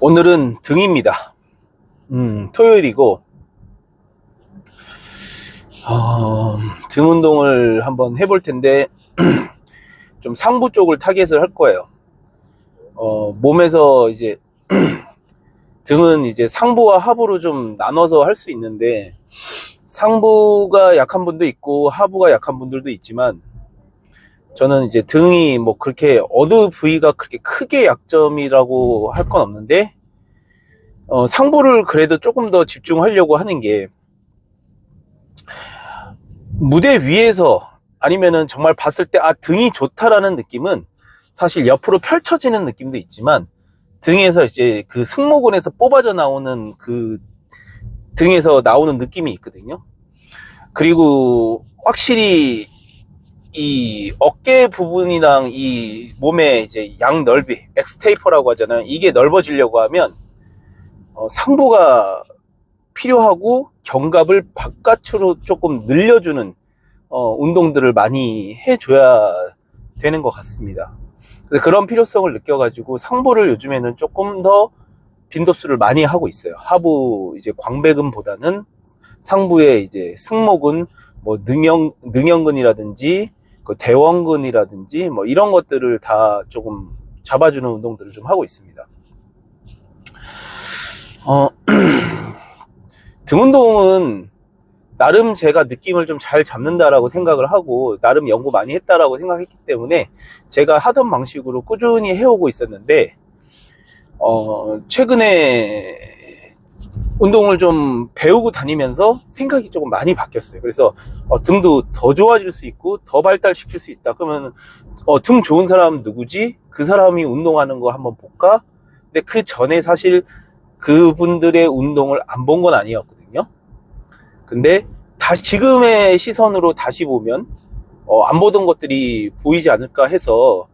오늘은 등입니다. 토요일이고, 등 운동을 한번 해볼 텐데, 좀 상부 쪽을 타겟을 할 거예요. 몸에서 이제, 등은 이제 상부와 하부로 좀 나눠서 할 수 있는데, 상부가 약한 분도 있고, 하부가 약한 분들도 있지만, 저는 이제 등이 뭐 그렇게 어느 부위가 그렇게 크게 약점이라고 할 건 없는데, 상부를 그래도 조금 더 집중하려고 하는 게, 무대 위에서 아니면은 정말 봤을 때 등이 좋다라는 느낌은 사실 옆으로 펼쳐지는 느낌도 있지만, 등에서 이제 그 승모근에서 뽑아져 나오는 그 등에서 나오는 느낌이 있거든요. 그리고 확실히 이 어깨 부분이랑 이 몸의 이제 양 넓이, 엑스테이퍼라고 하잖아요. 이게 넓어지려고 하면 상부가 필요하고 견갑을 바깥으로 조금 늘려주는 운동들을 많이 해줘야 되는 것 같습니다. 그래서 그런 필요성을 느껴가지고 상부를 요즘에는 조금 더 빈도수를 많이 하고 있어요. 하부 이제 광배근보다는 상부의 이제 승모근, 뭐 능형근이라든지 그 대원근이라든지 뭐 이런 것들을 다 조금 잡아주는 운동들을 좀 하고 있습니다. 등 운동은 나름 제가 느낌을 좀 잘 잡는다라고 생각을 하고 나름 연구 많이 했다라고 생각했기 때문에 제가 하던 방식으로 꾸준히 해오고 있었는데, 최근에 운동을 좀 배우고 다니면서 생각이 조금 많이 바뀌었어요. 그래서 등도 더 좋아질 수 있고 더 발달시킬 수 있다. 그러면 등 좋은 사람 누구지? 그 사람이 운동하는 거 한번 볼까? 근데 그 전에 사실 그분들의 운동을 안 본 건 아니었거든요. 근데 다시 지금의 시선으로 다시 보면 안 보던 것들이 보이지 않을까 해서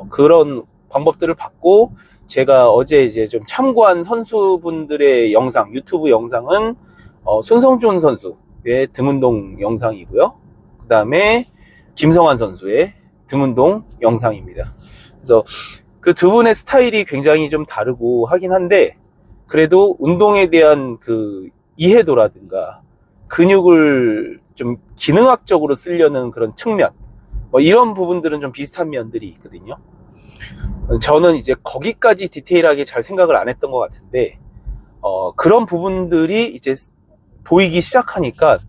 그런 방법들을 받고, 제가 어제 이제 좀 참고한 선수분들의 영상, 유튜브 영상은 손성준 선수의 등운동 영상이고요. 그 다음에 김성환 선수의 등운동 영상입니다. 그래서 그 두 분의 스타일이 굉장히 좀 다르고 하긴 한데, 그래도 운동에 대한 그 이해도라든가 근육을 좀 기능학적으로 쓰려는 그런 측면, 뭐 이런 부분들은 좀 비슷한 면들이 있거든요. 저는 이제 거기까지 디테일하게 잘 생각을 안 했던 것 같은데, 그런 부분들이 이제 보이기 시작하니까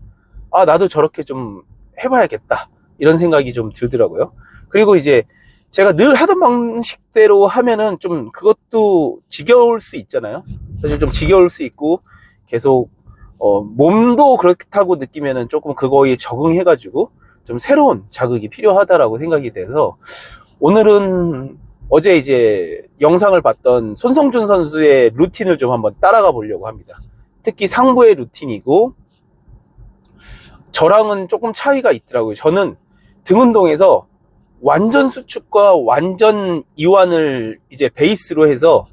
나도 저렇게 좀 해봐야겠다 이런 생각이 좀 들더라고요. 그리고 이제 제가 늘 하던 방식대로 하면은 좀 그것도 지겨울 수 있잖아요. 사실 좀 지겨울 수 있고, 계속 몸도 그렇다고 느끼면은 조금 그거에 적응해가지고 좀 새로운 자극이 필요하다라고 생각이 돼서, 오늘은 어제 이제 영상을 봤던 손성준 선수의 루틴을 좀 한번 따라가 보려고 합니다. 특히 상부의 루틴이고, 저랑은 조금 차이가 있더라고요. 저는 등 운동에서 완전 수축과 완전 이완을 이제 베이스로 해서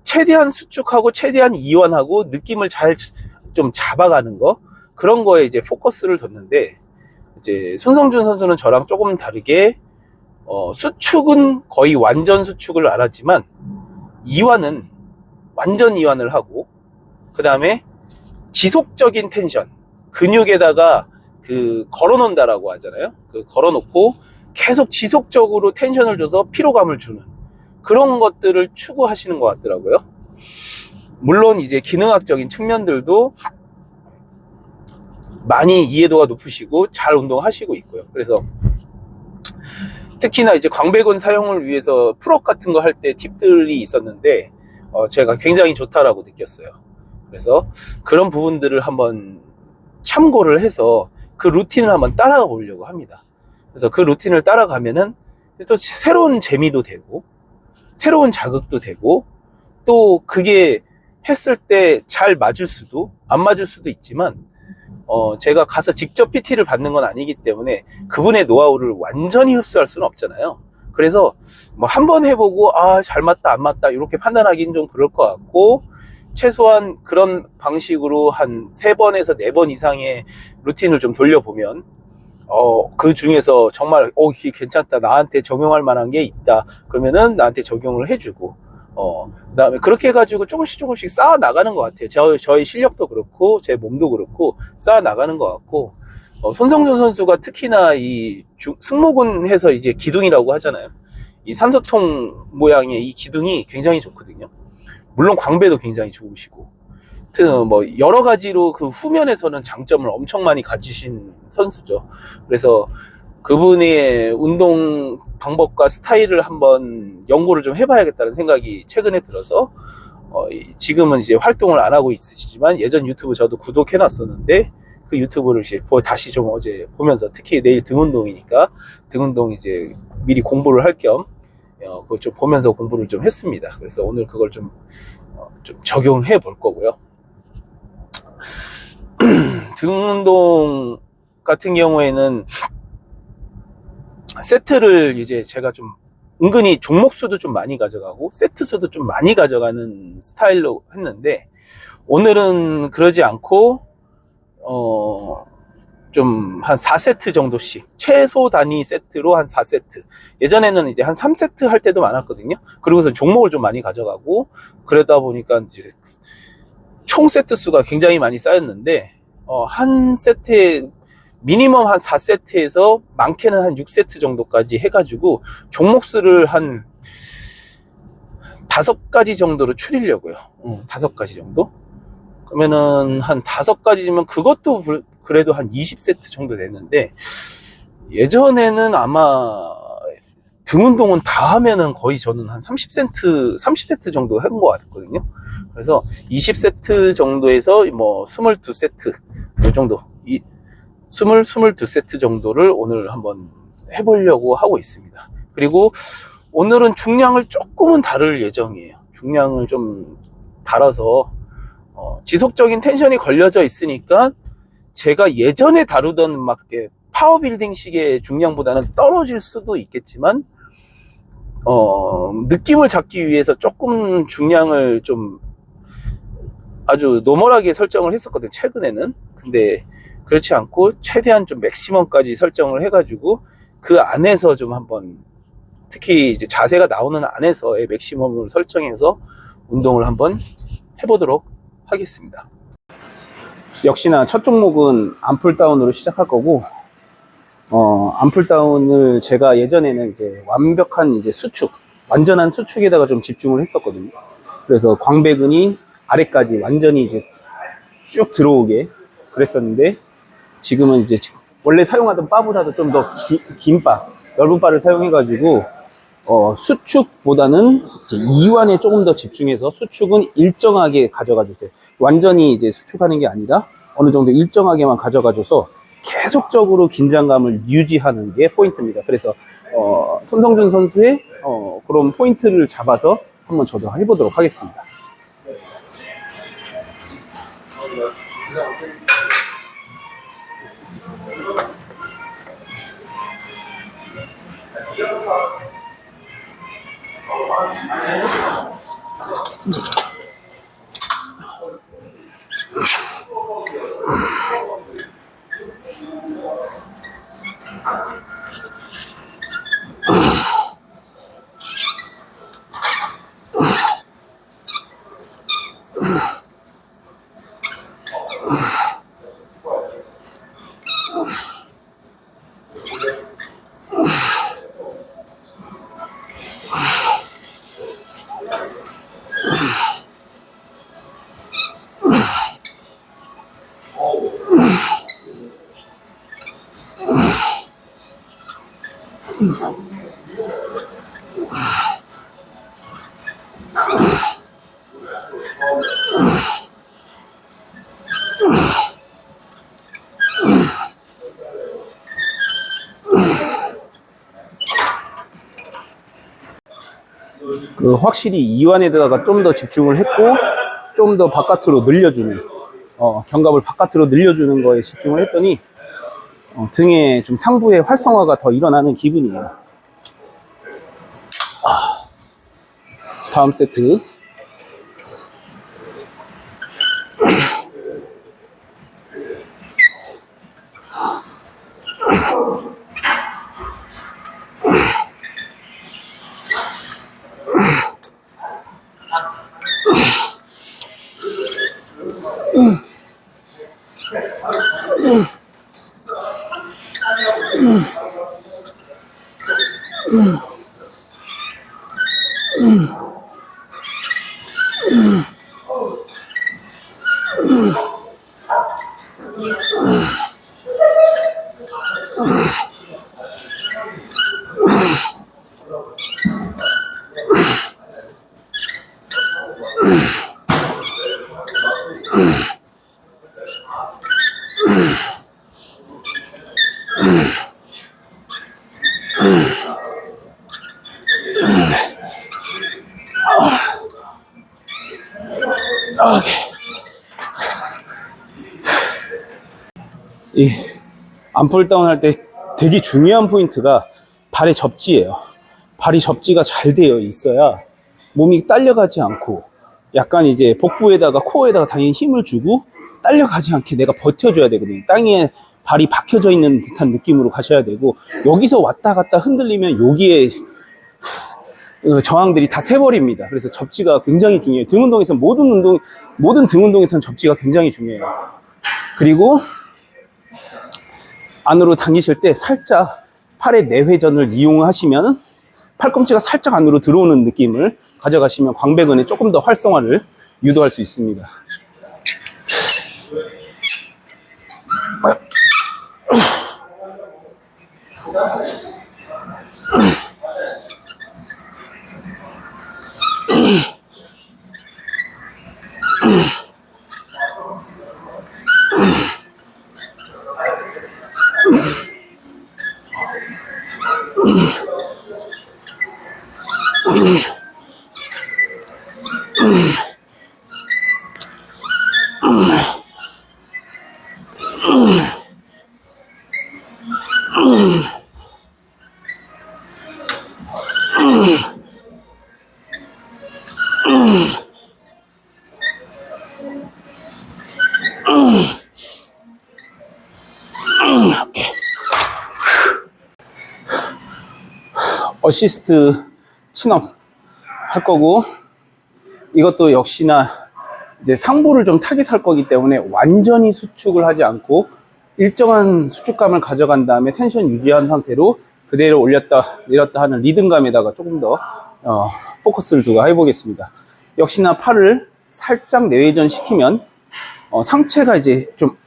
최대한 수축하고 최대한 이완하고 느낌을 잘 좀 잡아가는 거, 그런 거에 이제 포커스를 뒀는데, 이제 손성준 선수는 저랑 조금 다르게 수축은 거의 완전 수축을 안 하지만 이완은 완전 이완을 하고, 그 다음에 지속적인 텐션, 근육에다가 그 걸어놓는다라고 하잖아요. 그 걸어놓고 계속 지속적으로 텐션을 줘서 피로감을 주는 그런 것들을 추구하시는 것 같더라고요. 물론 이제 기능학적인 측면들도 많이 이해도가 높으시고 잘 운동하시고 있고요. 그래서 특히나 이제 광배근 사용을 위해서 풀업 같은 거 할 때 팁들이 있었는데, 제가 굉장히 좋다라고 느꼈어요. 그래서 그런 부분들을 한번 참고를 해서 그 루틴을 한번 따라가 보려고 합니다. 그래서 그 루틴을 따라가면은 또 새로운 재미도 되고 새로운 자극도 되고, 또 그게 했을 때 잘 맞을 수도 안 맞을 수도 있지만, 제가 가서 직접 PT를 받는 건 아니기 때문에 그분의 노하우를 완전히 흡수할 수는 없잖아요. 그래서 뭐 한 번 해보고 잘 맞다 안 맞다 이렇게 판단하기는 좀 그럴 것 같고, 최소한 그런 방식으로 한 3번에서 4번 이상의 루틴을 좀 돌려보면 그 중에서 정말 이게 괜찮다, 나한테 적용할 만한 게 있다 그러면은 나한테 적용을 해주고, 그다음에 그렇게 해가지고 조금씩 쌓아 나가는 것 같아요. 저희 실력도 그렇고 제 몸도 그렇고 쌓아 나가는 것 같고, 손성준 선수가 특히나 이 승모근에서 이제 기둥이라고 하잖아요. 이 산소통 모양의 이 기둥이 굉장히 좋거든요. 물론 광배도 굉장히 좋으시고, 뭐 여러 가지로 그 후면에서는 장점을 엄청 많이 가지신 선수죠. 그래서 그분의 운동 방법과 스타일을 한번 연구를 좀 해봐야겠다는 생각이 최근에 들어서, 지금은 이제 활동을 안 하고 있으시지만 예전 유튜브 저도 구독해 놨었는데, 그 유튜브를 이제 다시 좀 어제 보면서, 특히 내일 등 운동이니까 등 운동 이제 미리 공부를 할 겸 그걸 좀 보면서 공부를 좀 했습니다. 그래서 오늘 그걸 좀 적용해 볼 거고요. 등 운동 같은 경우에는 세트를 이제 제가 좀 은근히 종목 수도 좀 많이 가져가고 세트 수도 좀 많이 가져가는 스타일로 했는데, 오늘은 그러지 않고 좀 한 4세트 정도씩, 최소 단위 세트로 한 4세트. 예전에는 이제 한 3세트 할 때도 많았거든요. 그리고서 종목을 좀 많이 가져가고, 그러다 보니까 이제 총 세트 수가 굉장히 많이 쌓였는데, 한 세트에 미니멈 한 4세트에서 많게는 한 6세트 정도까지 해가지고 종목 수를 한 5가지 정도로 줄이려고요. 5가지 정도? 그러면은 한 5가지면 그것도 그래도 한 20세트 정도 됐는데, 예전에는 아마 등 운동은 다 하면은 거의 저는 한 30세트 정도 한 것 같거든요. 그래서 20세트 정도에서 뭐 22세트, 이 정도, 22세트 정도를 오늘 한번 해보려고 하고 있습니다. 그리고 오늘은 중량을 조금은 다룰 예정이에요. 중량을 좀 달아서, 지속적인 텐션이 걸려져 있으니까 제가 예전에 다루던 막 파워빌딩 식의 중량보다는 떨어질 수도 있겠지만, 느낌을 잡기 위해서 조금 중량을 좀 아주 노멀하게 설정을 했었거든요, 최근에는. 근데 그렇지 않고 최대한 좀 맥시멈까지 설정을 해가지고 그 안에서 좀 한번, 특히 이제 자세가 나오는 안에서의 맥시멈을 설정해서 운동을 한번 해보도록 하겠습니다. 역시나 첫 종목은 암풀다운으로 시작할 거고, 암풀다운을 제가 예전에는 이제 완벽한 이제 수축, 완전한 수축에다가 좀 집중을 했었거든요. 그래서 광배근이 아래까지 완전히 이제 쭉 들어오게 그랬었는데, 지금은 이제 원래 사용하던 바보다도 좀 더 긴 바, 넓은 바를 사용해가지고, 수축보다는 이제 이완에 조금 더 집중해서 수축은 일정하게 가져가 주세요. 완전히 이제 수축하는 게 아니라 어느 정도 일정하게만 가져가줘서 계속적으로 긴장감을 유지하는 게 포인트입니다. 그래서 손성준 선수의 그런 포인트를 잡아서 한번 저도 해보도록 하겠습니다. 확실히 이완에다가 좀 더 집중을 했고, 좀 더 바깥으로 늘려주는, 견갑을 바깥으로 늘려주는 거에 집중을 했더니, 등에 좀 상부의 활성화가 더 일어나는 기분이에요. 다음 세트. 이 암풀 다운 할 때 되게 중요한 포인트가 발의 접지예요. 발이 접지가 잘 되어 있어야 몸이 딸려가지 않고 약간 이제 복부에다가 코어에다가 당연히 힘을 주고 딸려가지 않게 내가 버텨줘야 되거든요. 땅에 발이 박혀져 있는 듯한 느낌으로 가셔야 되고, 여기서 왔다 갔다 흔들리면 여기에 저항들이 다 새버립니다. 그래서 접지가 굉장히 중요해요. 등 운동에서는 모든 등 운동에서는 접지가 굉장히 중요해요. 그리고 안으로 당기실 때 살짝 팔의 내회전을 이용하시면 팔꿈치가 살짝 안으로 들어오는 느낌을 가져가시면 광배근의 조금 더 활성화를 유도할 수 있습니다. 어시스트 친업 할 거고, 이것도 역시나 이제 상부를 좀 타깃할 거기 때문에 완전히 수축을 하지 않고 일정한 수축감을 가져간 다음에 텐션 유지한 상태로 그대로 올렸다 내렸다 하는 리듬감에다가 조금 더 포커스를 두고 해보겠습니다. 역시나 팔을 살짝 내외전 시키면 상체가 이제 좀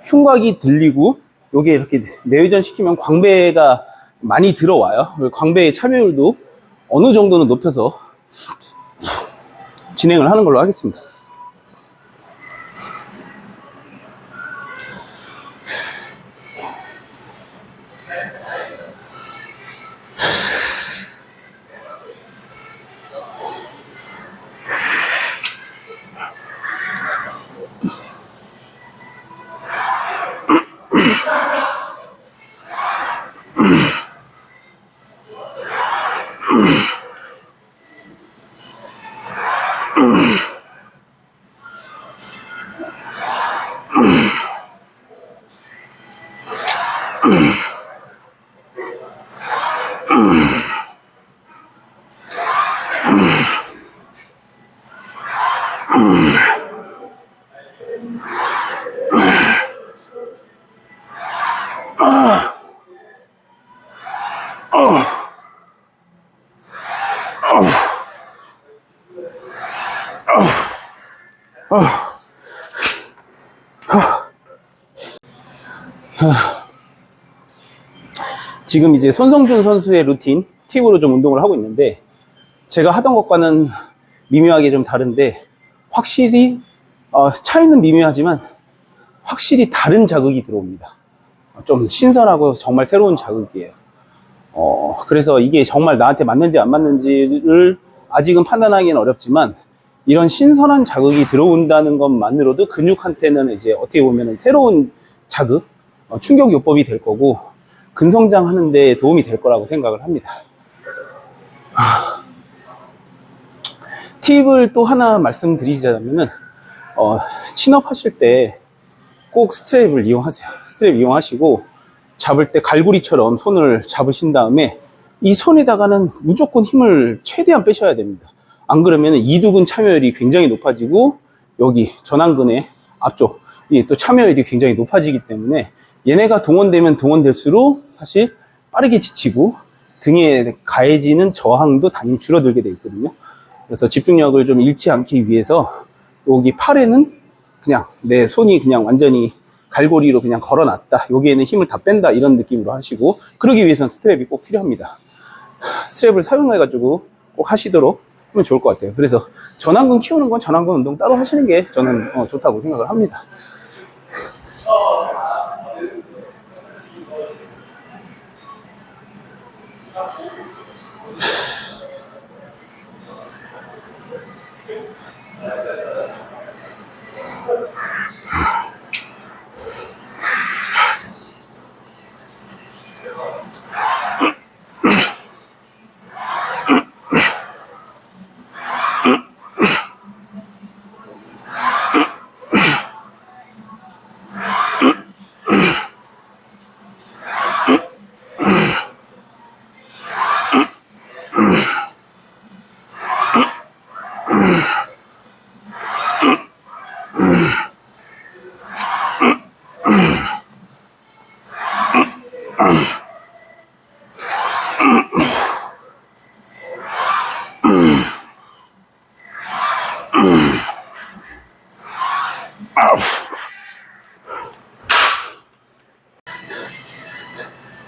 흉곽이 들리고, 요게 이렇게 내외전 시키면 광배가 많이 들어와요. 광배의 참여율도 어느 정도는 높여서 진행을 하는 걸로 하겠습니다. 지금 이제 손성준 선수의 루틴 팁으로 좀 운동을 하고 있는데, 제가 하던 것과는 미묘하게 좀 다른데, 확실히 차이는 미묘하지만 확실히 다른 자극이 들어옵니다. 좀 신선하고 정말 새로운 자극이에요. 그래서 이게 정말 나한테 맞는지 안 맞는지를 아직은 판단하기는 어렵지만, 이런 신선한 자극이 들어온다는 것만으로도 근육한테는 이제 어떻게 보면 새로운 자극, 충격 요법이 될 거고 근성장하는 데 도움이 될 거라고 생각을 합니다. 팁을 또 하나 말씀드리자면은 친업 하실 때 꼭 스트랩을 이용하세요. 스트랩 이용하시고 잡을 때 갈고리처럼 손을 잡으신 다음에 이 손에다가는 무조건 힘을 최대한 빼셔야 됩니다. 안 그러면 이두근 참여율이 굉장히 높아지고 여기 전완근의 앞쪽 이 또 참여율이 굉장히 높아지기 때문에 얘네가 동원되면 동원될수록 사실 빠르게 지치고 등에 가해지는 저항도 당연히 줄어들게 돼 있거든요. 그래서 집중력을 좀 잃지 않기 위해서 여기 팔에는 그냥 내 손이 그냥 완전히 갈고리로 그냥 걸어놨다. 여기에는 힘을 다 뺀다. 이런 느낌으로 하시고, 그러기 위해서는 스트랩이 꼭 필요합니다. 스트랩을 사용해가지고 꼭 하시도록 하면 좋을 것 같아요. 그래서 전완근 키우는 건 전완근 운동 따로 하시는 게 저는 좋다고 생각을 합니다.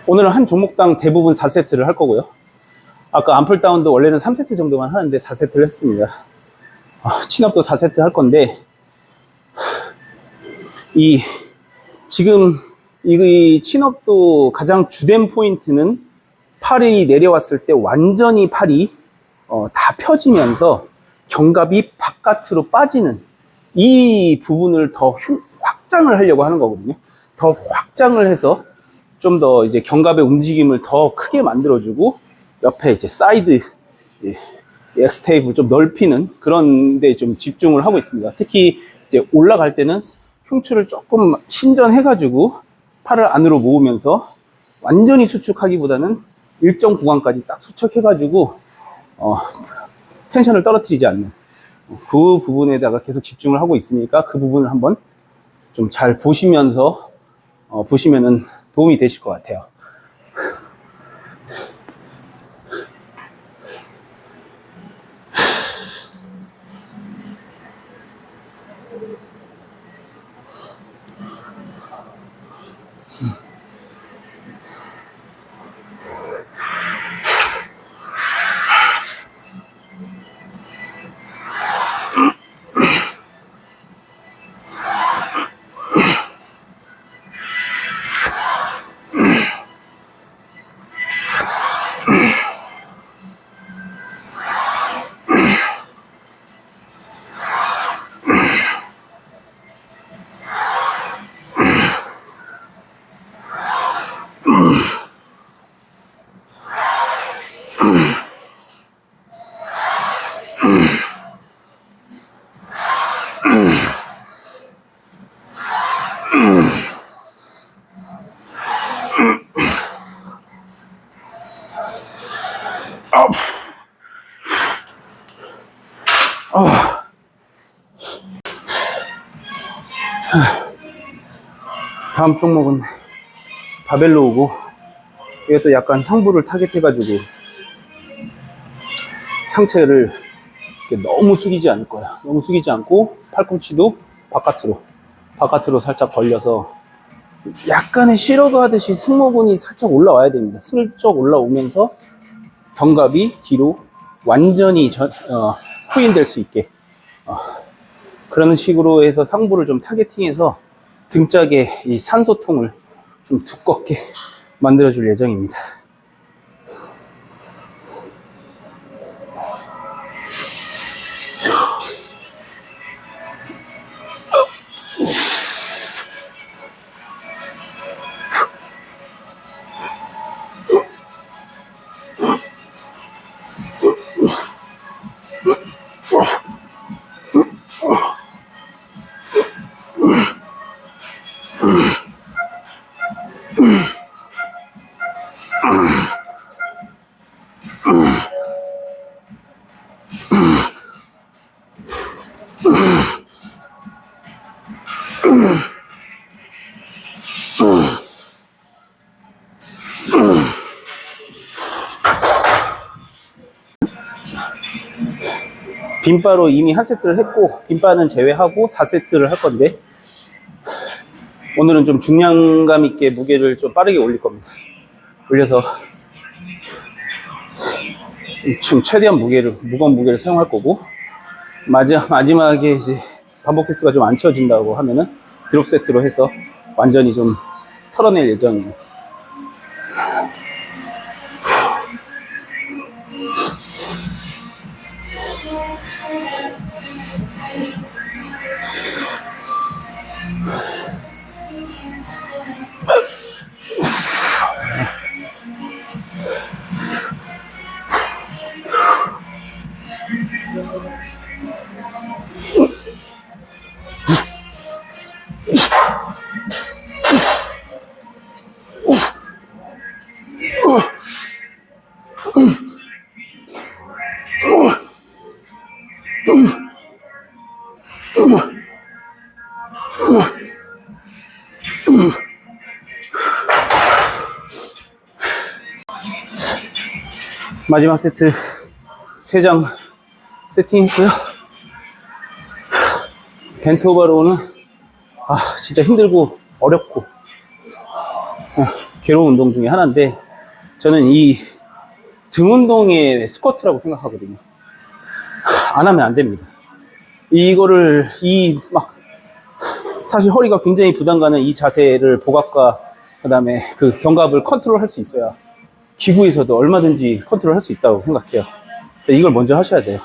오늘은 한 종목당 대부분 4세트를 할 거고요. 아까 암풀다운도 원래는 3세트 정도만 하는데 4세트를 했습니다. 친업도 4세트 할 건데, 지금 이 친업도 가장 주된 포인트는 팔이 내려왔을 때 완전히 팔이 다 펴지면서 견갑이 바깥으로 빠지는 이 부분을 더 확장을 하려고 하는 거거든요. 더 확장을 해서 좀 더 이제 견갑의 움직임을 더 크게 만들어주고 옆에 이제 사이드 엑스테이블 좀 넓히는 그런 데 좀 집중을 하고 있습니다. 특히 이제 올라갈 때는 흉추를 조금 신전해가지고 팔을 안으로 모으면서 완전히 수축하기보다는 일정 구간까지 딱 수축해가지고 텐션을 떨어뜨리지 않는 그 부분에다가 계속 집중을 하고 있으니까 그 부분을 한번 좀 잘 보시면서 보시면은 도움이 되실 것 같아요. 다음 종목은 바벨로우고, 이것도 약간 상부를 타겟해가지고 상체를 너무 숙이지 않을 거야. 너무 숙이지 않고 팔꿈치도 바깥으로 살짝 벌려서 약간의 실어가 하듯이 승모근이 살짝 올라와야 됩니다. 슬쩍 올라오면서 견갑이 뒤로 완전히 후인될 수 있게 그런 식으로 해서 상부를 좀 타겟팅해서 등짝에 이 산소통을 좀 두껍게 만들어줄 예정입니다. 빈바로 이미 한 세트를 했고, 빈바는 제외하고 4세트를 할 건데, 오늘은 좀 중량감 있게 무게를 좀 빠르게 올릴 겁니다. 올려서 지금 최대한 무거운 무게를 사용할 거고, 마지막에 이제 반복 횟수가 좀 안 채워진다고 하면은 드롭 세트로 해서 완전히 좀 털어낼 예정이에요. 마지막 세트 3장 세팅했고요. 벤트 오버로는 진짜 힘들고 어렵고 괴로운 운동 중에 하나인데, 저는 이 등 운동의 스쿼트라고 생각하거든요. 안 하면 안 됩니다. 이거를 사실 허리가 굉장히 부담 가는 이 자세를 복압과 그 다음에 그 견갑을 컨트롤 할 수 있어야 기구에서도 얼마든지 컨트롤 할 수 있다고 생각해요. 이걸 먼저 하셔야 돼요.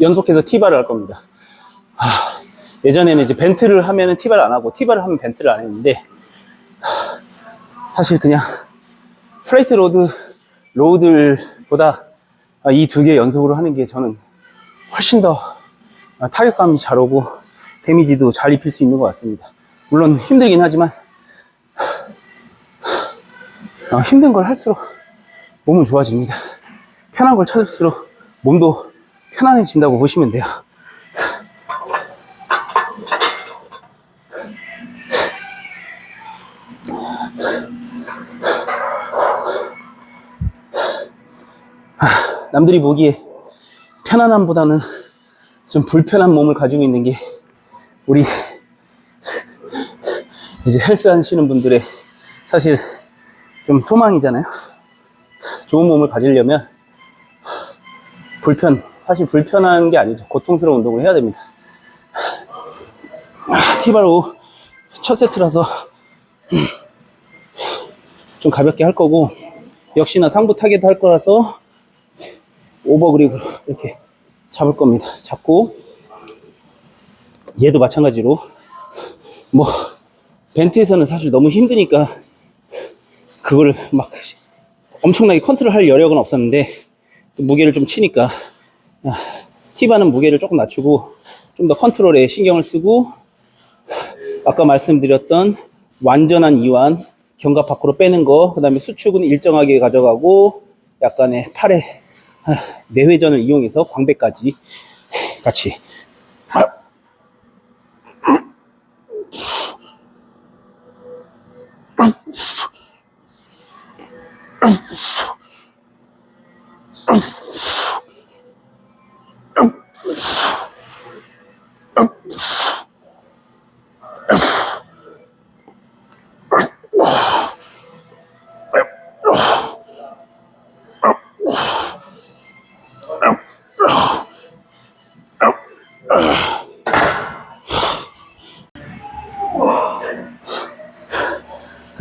연속해서 T바를 할 겁니다. 예전에는 이제 벤트를 하면은 T바를 안 하고 T바를 하면 벤트를 안 했는데, 사실 그냥 플레이트 로드들보다 이 2개 연속으로 하는 게 저는 훨씬 더 타격감이 잘 오고 데미지도 잘 입힐 수 있는 것 같습니다. 물론 힘들긴 하지만 힘든 걸 할수록 몸은 좋아집니다. 편한 걸 찾을수록 몸도 편안해진다고 보시면 돼요. 남들이 보기에 편안함보다는 좀 불편한 몸을 가지고 있는 게 우리 이제 헬스 하시는 분들의 사실 좀 소망이잖아요. 좋은 몸을 가지려면 사실 불편한 게 아니죠. 고통스러운 운동을 해야 됩니다. T바로 첫 세트라서 좀 가볍게 할 거고, 역시나 상부 타겟 할 거라서 오버그립으로 이렇게 잡을 겁니다. 잡고, 얘도 마찬가지로 벤트에서는 사실 너무 힘드니까 그거를 엄청나게 컨트롤 할 여력은 없었는데, 무게를 좀 치니까 T바는 무게를 조금 낮추고 좀 더 컨트롤에 신경을 쓰고, 아까 말씀드렸던 완전한 이완, 견갑 밖으로 빼는 거, 그 다음에 수축은 일정하게 가져가고 약간의 팔의 내회전을 이용해서 광배까지 같이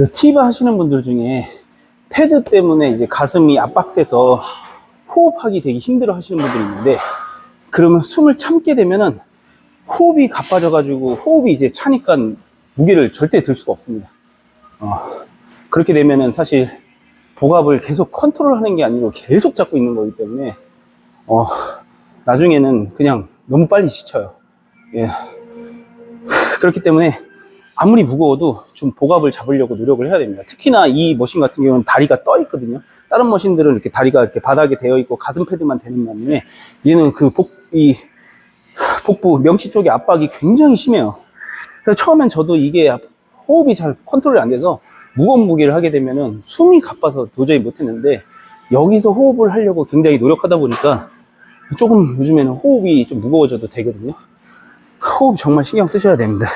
그 티바 하시는 분들 중에 패드 때문에 이제 가슴이 압박돼서 호흡하기 되게 힘들어 하시는 분들이 있는데, 그러면 숨을 참게 되면은 호흡이 가빠져가지고 호흡이 이제 차니까 무게를 절대 들 수가 없습니다. 그렇게 되면은 사실 복압을 계속 컨트롤하는 게 아니고 계속 잡고 있는 거기 때문에 나중에는 그냥 너무 빨리 지쳐요. 예. 그렇기 때문에 아무리 무거워도 좀 복압을 잡으려고 노력을 해야 됩니다. 특히나 이 머신 같은 경우는 다리가 떠 있거든요. 다른 머신들은 이렇게 다리가 이렇게 바닥에 되어 있고 가슴 패드만 되는 반면에 얘는 그 복부 명치 쪽의 압박이 굉장히 심해요. 그래서 처음엔 저도 이게 호흡이 잘 컨트롤이 안 돼서 무거운 무게를 하게 되면은 숨이 가빠서 도저히 못했는데, 여기서 호흡을 하려고 굉장히 노력하다 보니까 조금 요즘에는 호흡이 좀 무거워져도 되거든요. 호흡 정말 신경 쓰셔야 됩니다.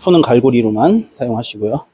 손은 갈고리로만 사용하시고요.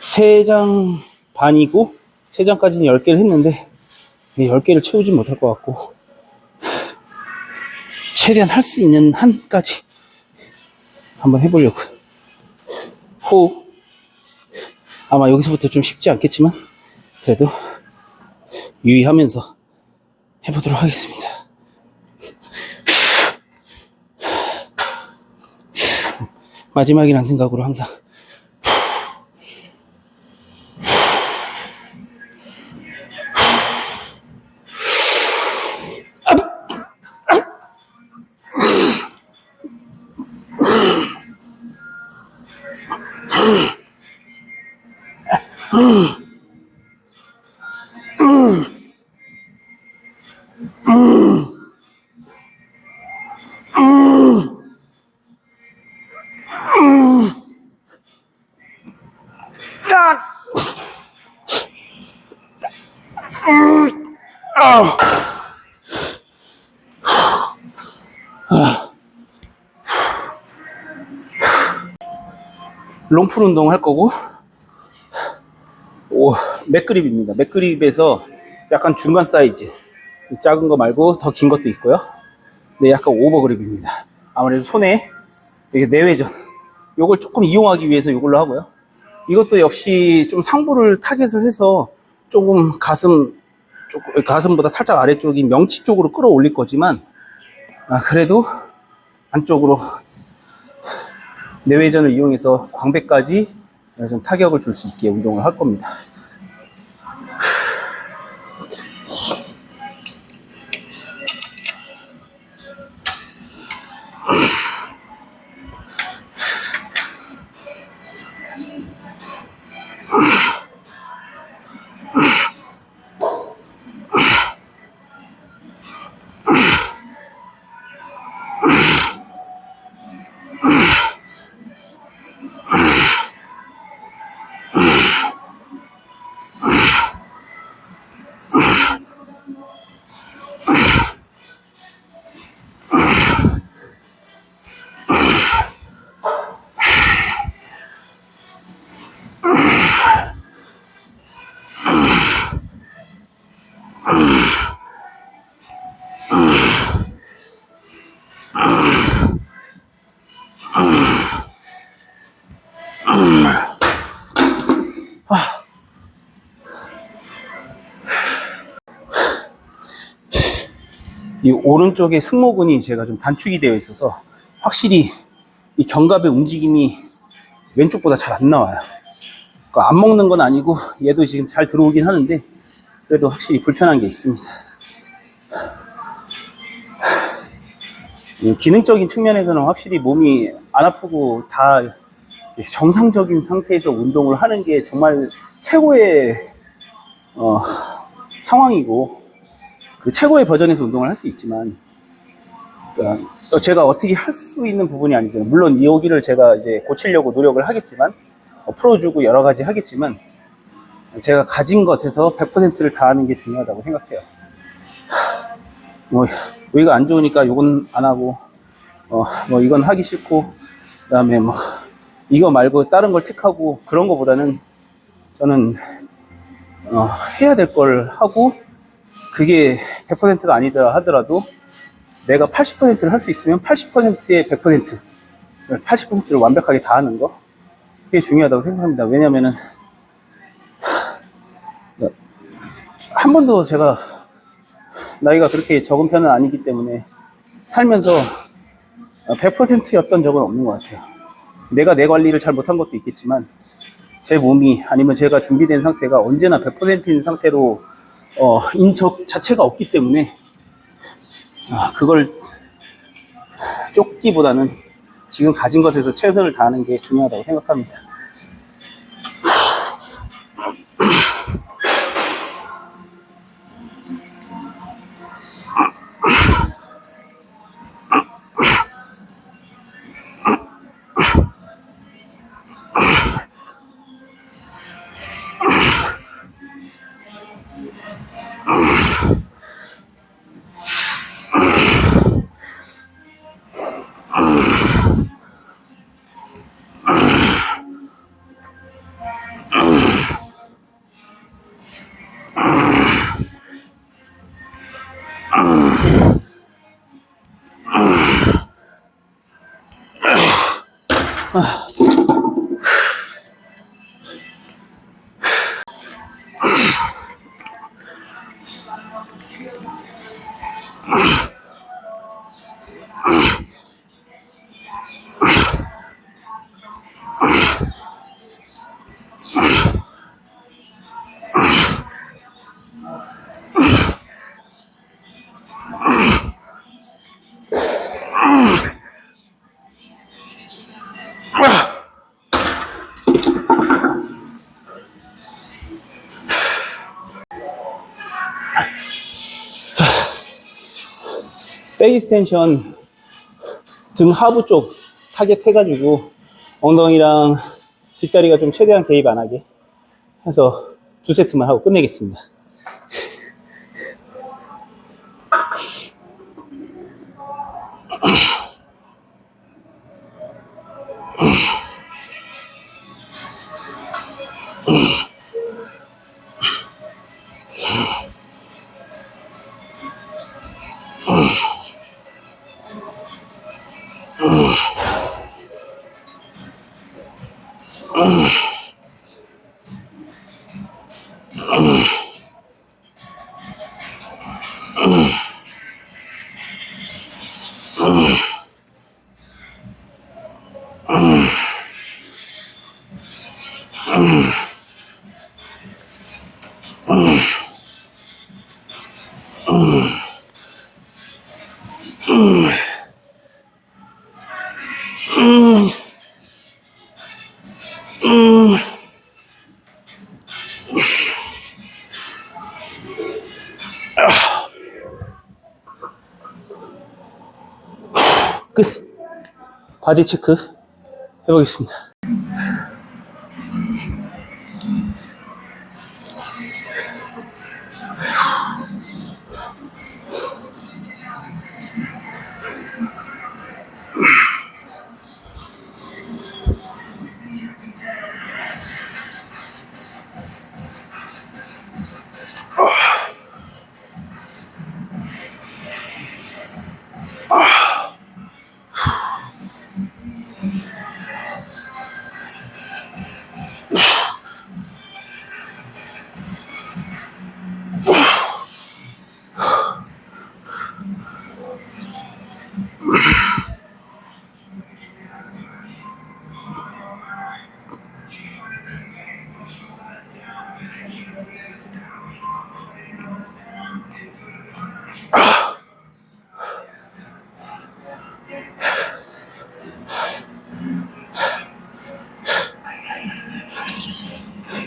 세 장 반이고 3장까지는 10개를 했는데 10개를 채우진 못할 것 같고, 최대한 할 수 있는 한까지 한번 해보려고. 호흡 아마 여기서부터 좀 쉽지 않겠지만 그래도 유의하면서 해보도록 하겠습니다. 마지막이란 생각으로 항상. 롱풀 운동 할 거고, 맥그립입니다. 맥그립에서 약간 중간 사이즈, 작은 거 말고 더 긴 것도 있고요. 네, 약간 오버그립입니다. 아무래도 손에 이게 내외전, 요걸 조금 이용하기 위해서 이걸로 하고요. 이것도 역시 좀 상부를 타겟을 해서 조금 가슴보다 살짝 아래쪽인 명치 쪽으로 끌어올릴 거지만, 그래도 안쪽으로 내외전을 이용해서 광배까지 좀 타격을 줄 수 있게 운동을 할 겁니다. 이 오른쪽에 승모근이 제가 좀 단축이 되어 있어서 확실히 이 견갑의 움직임이 왼쪽보다 잘 안 나와요. 안 먹는 건 아니고 얘도 지금 잘 들어오긴 하는데 그래도 확실히 불편한 게 있습니다. 기능적인 측면에서는 확실히 몸이 안 아프고 다 정상적인 상태에서 운동을 하는 게 정말 최고의 상황이고 그 최고의 버전에서 운동을 할 수 있지만 그러니까 제가 어떻게 할 수 있는 부분이 아니잖아요. 물론 여기를 제가 이제 고치려고 노력을 하겠지만 풀어주고 여러 가지 하겠지만 제가 가진 것에서 100%를 다하는 게 중요하다고 생각해요. 뭐 여기가 안 좋으니까 이건 안 하고 뭐 이건 하기 싫고 그다음에 뭐 이거 말고 다른 걸 택하고 그런 거보다는 저는 해야 될 걸 하고 그게 100%가 아니더라 하더라도 내가 80%를 할 수 있으면 80%의 100%, 80%를 완벽하게 다 하는 거 그게 중요하다고 생각합니다. 왜냐면은 한 번도 제가 나이가 그렇게 적은 편은 아니기 때문에 살면서 100%였던 적은 없는 것 같아요. 내가 내 관리를 잘 못한 것도 있겠지만 제 몸이 아니면 제가 준비된 상태가 언제나 100%인 상태로 인적 자체가 없기 때문에 그걸 쫓기보다는 지금 가진 것에서 최선을 다하는 게 중요하다고 생각합니다. 백 익스텐션 등 하부 쪽 타겟해가지고 엉덩이랑 뒷다리가 좀 최대한 개입 안 하게 해서 2세트만 하고 끝내겠습니다. 끝. 바디 체크 해보겠습니다.